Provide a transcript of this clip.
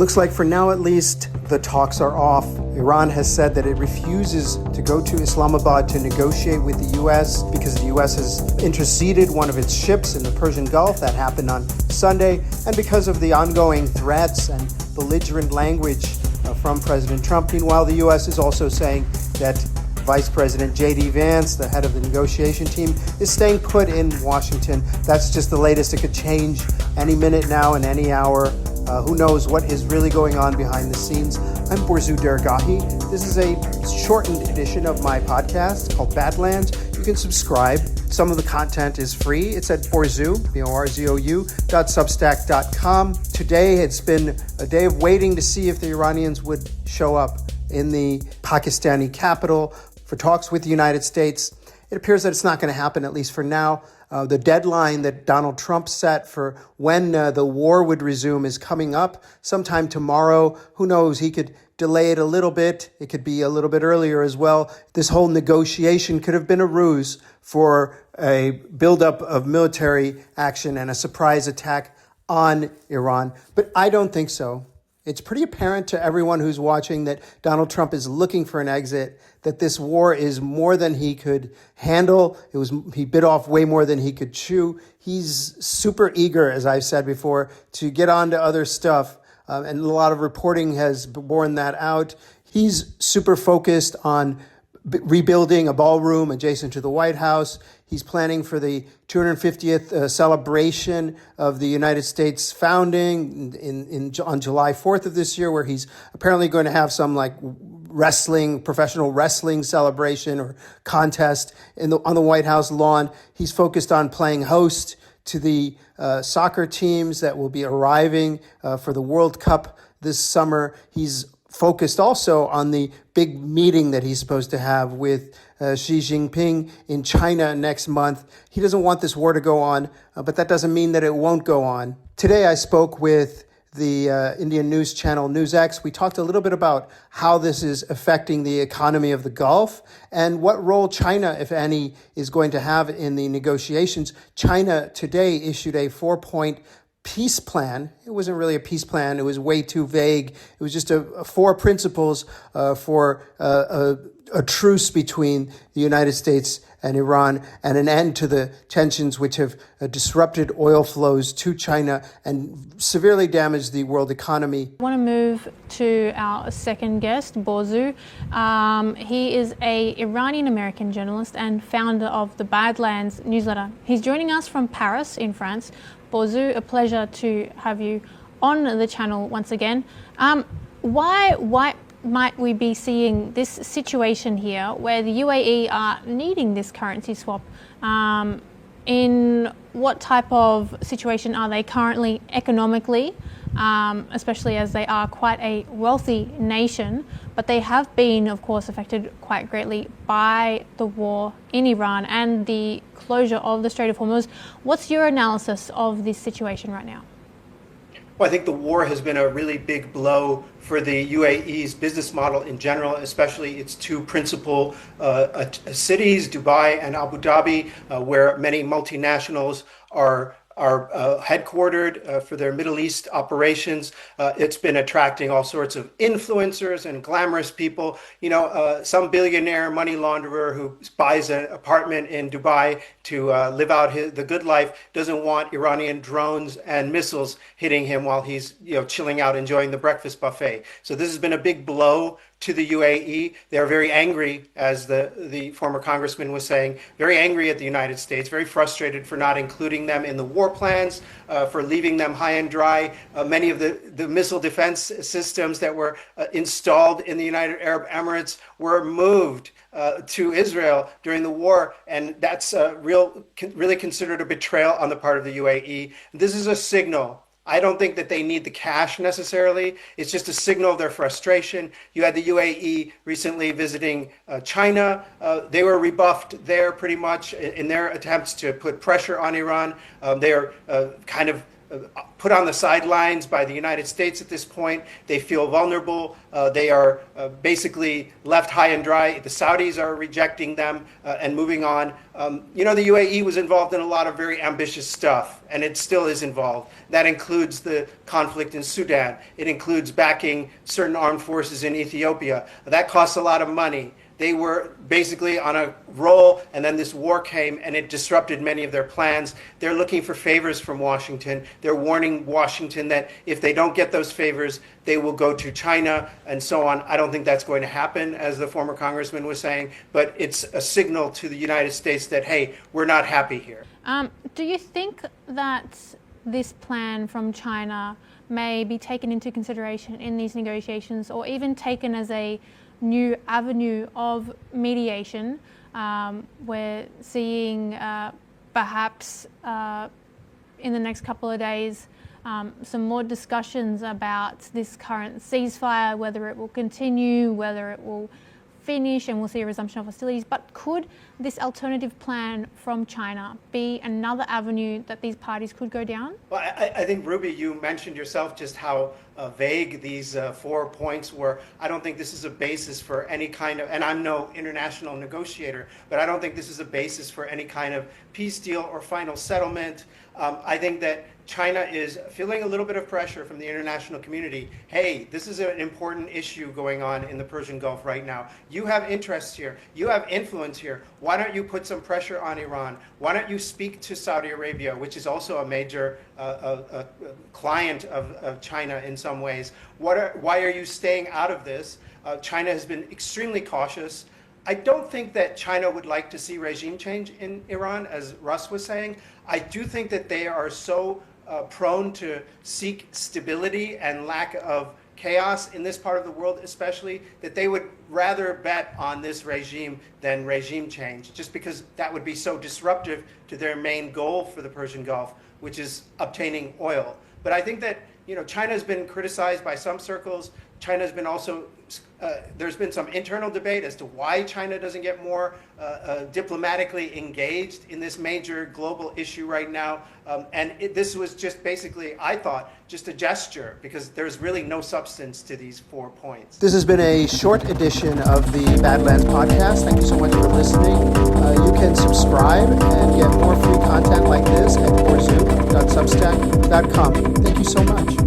Looks like for now at least, the talks are off. Iran has said that it refuses to go to Islamabad to negotiate with the U.S. because the U.S. has interceded one of its ships in the Persian Gulf. That happened on Sunday. And because of the ongoing threats and belligerent language from President Trump. Meanwhile, the U.S. is also saying that Vice President J.D. Vance, the head of the negotiation team, is staying put in Washington. That's just the latest. It could change any minute now and any hour. Who knows what is really going on behind the scenes. I'm Borzu Dergahi. This is a shortened edition of my podcast called Badlands. You can subscribe. Some of the content is free. It's at Borzou, BORZOU.substack.com. Today, it's been a day of waiting to see if the Iranians would show up in the Pakistani capital for talks with the United States. It appears that it's not going to happen, at least for now. The deadline that Donald Trump set for when the war would resume is coming up sometime tomorrow. Who knows? He could delay it a little bit. It could be a little bit earlier as well. This whole negotiation could have been a ruse for a buildup of military action and a surprise attack on Iran. But I don't think so. It's pretty apparent to everyone who's watching that Donald Trump is looking for an exit, that this war is more than he could handle. He bit off way more than he could chew. He's super eager, as I've said before, to get on to other stuff. And a lot of reporting has borne that out. He's super focused on rebuilding a ballroom adjacent to the White House. He's planning for the 250th celebration of the United States founding on July 4th of this year, where he's apparently going to have some professional wrestling celebration or contest on the White House lawn. He's focused on playing host to the soccer teams that will be arriving for the World Cup this summer. He's focused also on the big meeting that he's supposed to have with Xi Jinping in China next month. He doesn't want this war to go on, but that doesn't mean that it won't go on. Today I spoke with the Indian news channel NewsX. We talked a little bit about how this is affecting the economy of the Gulf and what role China, if any, is going to have in the negotiations. China today issued a 4-point peace plan. It wasn't really a peace plan. It was way too vague. It was just a 4 principles for a truce between the United States and Iran and an end to the tensions which have disrupted oil flows to China and severely damaged the world economy. I want to move to our second guest, Borzu. He is an Iranian-American journalist and founder of the Badlands newsletter. He's joining us from Paris in France. Borzu, a pleasure to have you on the channel once again. Why might we be seeing this situation here where the UAE are needing this currency swap? In what type of situation are they currently economically, especially as they are quite a wealthy nation, but they have been, of course, affected quite greatly by the war in Iran and the closure of the Strait of Hormuz. What's your analysis of this situation right now? Well, I think the war has been a really big blow for the UAE's business model in general, especially its two principal cities, Dubai and Abu Dhabi, where many multinationals are headquartered for their Middle East operations. It's been attracting all sorts of influencers and glamorous people. Some billionaire money launderer who buys an apartment in Dubai to live out the good life doesn't want Iranian drones and missiles hitting him while he's chilling out enjoying the breakfast buffet. So this has been a big blow to the UAE. They're very angry, as the former congressman was saying, very angry at the United States, very frustrated for not including them in the war plans, for leaving them high and dry. Many of the missile defense systems that were installed in the United Arab Emirates were moved to Israel during the war, and that's really considered a betrayal on the part of the UAE. This is a signal. I don't think that they need the cash necessarily. It's just a signal of their frustration. You had the UAE recently visiting China. They were rebuffed there pretty much in their attempts to put pressure on Iran. They are kind of put on the sidelines by the United States at this point. They feel vulnerable. They are basically left high and dry. The Saudis are rejecting them and moving on. The UAE was involved in a lot of very ambitious stuff, and it still is involved. That includes the conflict in Sudan. It includes backing certain armed forces in Ethiopia. That costs a lot of money. They were basically on a roll, and then this war came, and it disrupted many of their plans. They're looking for favors from Washington. They're warning Washington that if they don't get those favors, they will go to China and so on. I don't think that's going to happen, as the former congressman was saying, but it's a signal to the United States that, hey, we're not happy here. Do you think that this plan from China may be taken into consideration in these negotiations, or even taken as a new avenue of mediation? We're seeing perhaps in the next couple of days some more discussions about this current ceasefire, whether it will continue, whether it will finish, and we'll see a resumption of hostilities. But could this alternative plan from China be another avenue that these parties could go down? Well, I think, Ruby, you mentioned yourself just how vague these 4 points were. I don't think this is a basis for any kind of, and I'm no international negotiator, but I don't think this is a basis for any kind of peace deal or final settlement. I think that China is feeling a little bit of pressure from the international community. Hey, this is an important issue going on in the Persian Gulf right now. You have interests here. You have influence here. Why don't you put some pressure on Iran? Why don't you speak to Saudi Arabia, which is also a major client of China in some ways? Why are you staying out of this? China has been extremely cautious. I don't think that China would like to see regime change in Iran, as Russ was saying. I do think that they are so prone to seek stability and lack of chaos in this part of the world, especially, that they would rather bet on this regime than regime change, just because that would be so disruptive to their main goal for the Persian Gulf, which is obtaining oil. But I think that China has been criticized by some circles. China has been also, there's been some internal debate as to why China doesn't get more diplomatically engaged in this major global issue right now. This was just basically, I thought, just a gesture, because there's really no substance to these 4 points. This has been a short edition of the Badlands Podcast. Thank you so much for listening. You can subscribe and get more free content like this at borzoom.substack.com. Thank you so much.